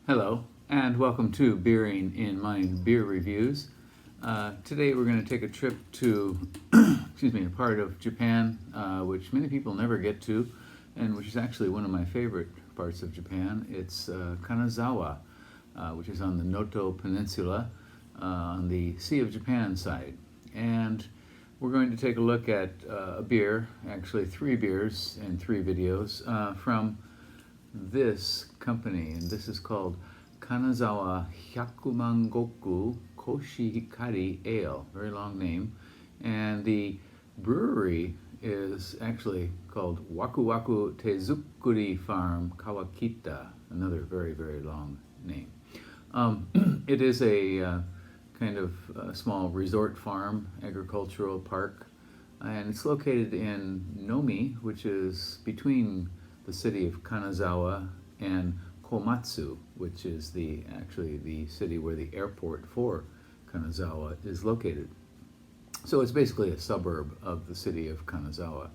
Hello, and welcome to Beering in Mind Beer Reviews. Today we're going to take a trip to, a part of Japan which many people never get to, and which is actually one of my favorite parts of Japan. It's Kanazawa, which is on the Noto Peninsula on the Sea of Japan side. And we're going to take a look at a beer, actually 3 beers in 3 videos from this company, and this is called Kanazawa Hyakumangoku Koshihikari Ale, very long name, and the brewery is actually called Wakuwaku Tezukuri farm Kawakita, another very, very long name. It is a kind of small resort farm, agricultural park, and it's located in Nomi, which is between the city of Kanazawa and Komatsu, which is actually the city where the airport for Kanazawa is located. So it's basically a suburb of the city of Kanazawa.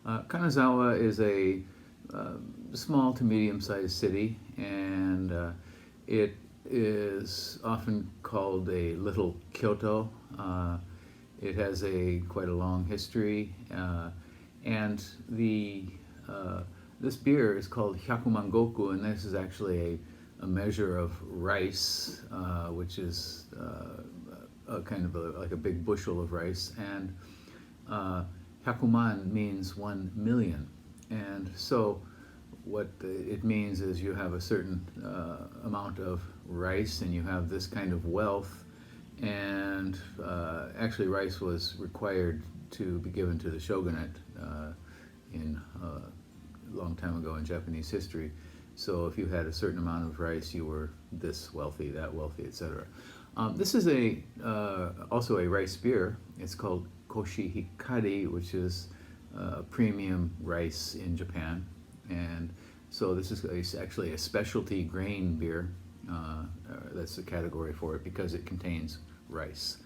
Kanazawa is a small to medium-sized city, and it is often called a little Kyoto. It has quite a long history, and this beer is called Hyakumangoku, and this is actually a measure of rice, which is a kind of like a big bushel of rice, and Hyakuman means 1 million, and so what it means is you have a certain amount of rice and you have this kind of wealth, and actually rice was required to be given to the shogunate in a long time ago in Japanese history. So if you had a certain amount of rice, you were this wealthy, that wealthy, etc. This is also a rice beer. It's called Koshihikari, which is premium rice in Japan. And so this is actually a specialty grain beer. That's the category for it because it contains rice.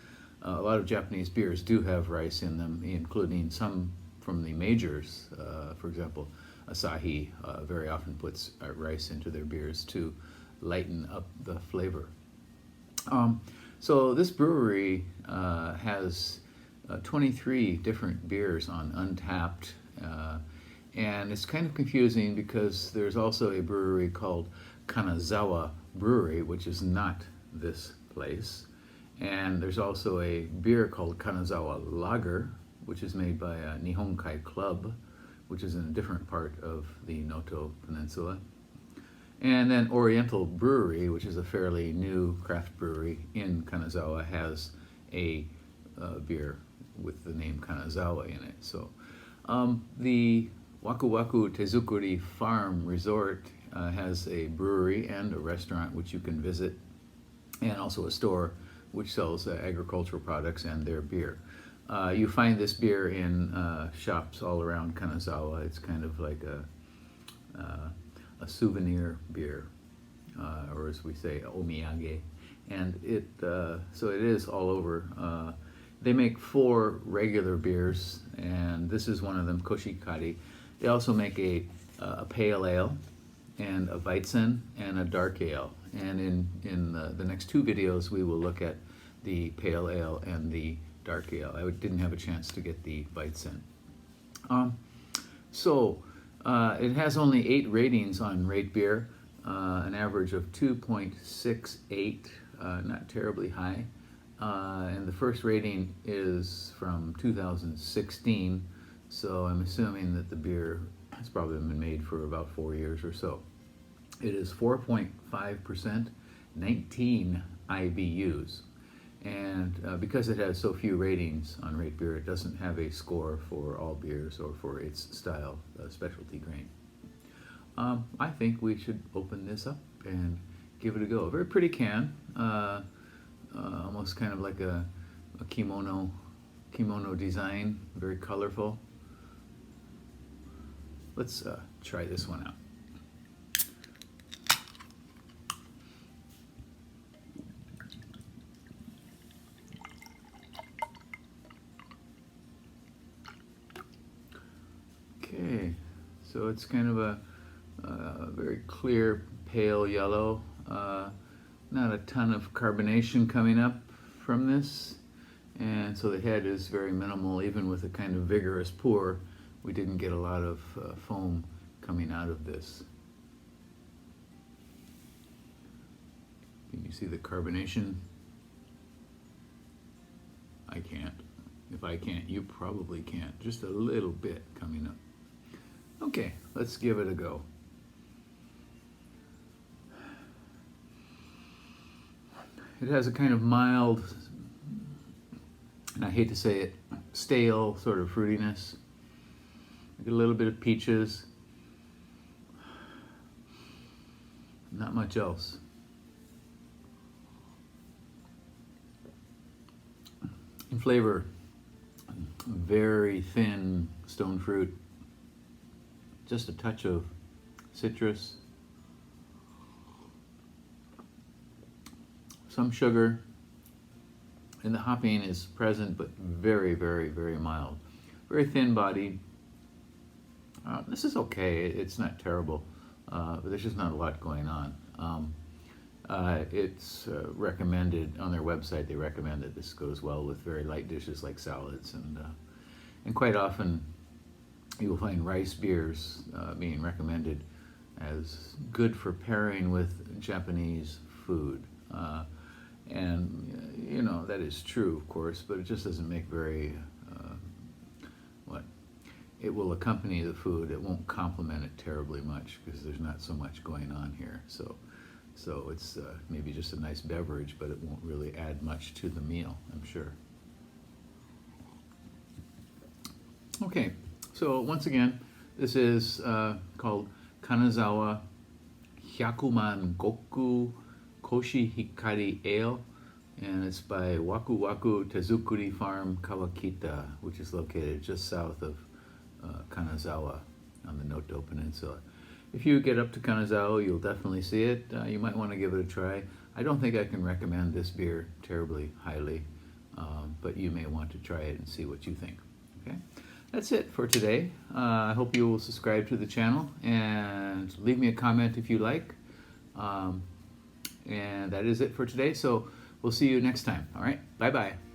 A lot of Japanese beers do have rice in them, including some from the majors. For example, Asahi very often puts rice into their beers to lighten up the flavor. So this brewery has 23 different beers on Untapped, and it's kind of confusing because there's also a brewery called Kanazawa Brewery, which is not this place, and there's also a beer called Kanazawa Lager, which is made by Nihonkai Club, which is in a different part of the Noto Peninsula. And then Oriental Brewery, which is a fairly new craft brewery in Kanazawa, has a beer with the name Kanazawa in it. So the Wakuwaku Tezukuri Farm Resort has a brewery and a restaurant which you can visit, and also a store which sells agricultural products and their beer. You find this beer in shops all around Kanazawa. It's kind of like a souvenir beer, or as we say, omiyage. And so it is all over. They make 4 regular beers, and this is one of them, Koshikari. They also make a pale ale, and a Weizen, and a dark ale. And in the next 2 videos, we will look at the pale ale and the dark ale. I didn't have a chance to get the Weizen. It has only 8 ratings on Rate Beer, an average of 2.68, not terribly high. And the first rating is from 2016, so I'm assuming that the beer has probably been made for about 4 years or so. It is 4.5%, 19 IBUs. And because it has so few ratings on Rate Beer, it doesn't have a score for all beers or for its style, specialty grain. I think we should open this up and give it a go. A very pretty can, almost kind of like a kimono design, very colorful. Let's try this one out. Okay, so it's kind of a very clear pale yellow. Not a ton of carbonation coming up from this, and so the head is very minimal. Even with a kind of vigorous pour, we didn't get a lot of foam coming out of this. Can you see the carbonation? I can't. If I can't, you probably can't. Just a little bit coming up. Okay, let's give it a go. It has a kind of mild, and I hate to say it, stale sort of fruitiness. I get a little bit of peaches. Not much else. In flavor, very thin stone fruit, just a touch of citrus, some sugar, and the hopping is present but very, very, very mild. Very thin body. This is okay, it's not terrible, but there's just not a lot going on. It's recommended on their website. They recommend that this goes well with very light dishes like salads, and quite often you will find rice beers being recommended as good for pairing with Japanese food. And you know, that is true, of course, but it just doesn't make very it will accompany the food. It won't complement it terribly much because there's not so much going on here. So it's maybe just a nice beverage, but it won't really add much to the meal, I'm sure. Okay, so once again, this is called Kanazawa Hyakumangoku Koshihikari Ale, and it's by Wakuwaku Tezukuri farm Kawakita, which is located just south of Kanazawa on the Noto Peninsula. If you get up to Kanazawa, you'll definitely see it. You might want to give it a try. I don't think I can recommend this beer terribly highly, but you may want to try it and see what you think. Okay, that's it for today. I hope you will subscribe to the channel and leave me a comment if you like. And that is it for today. So we'll see you next time. All right, bye-bye.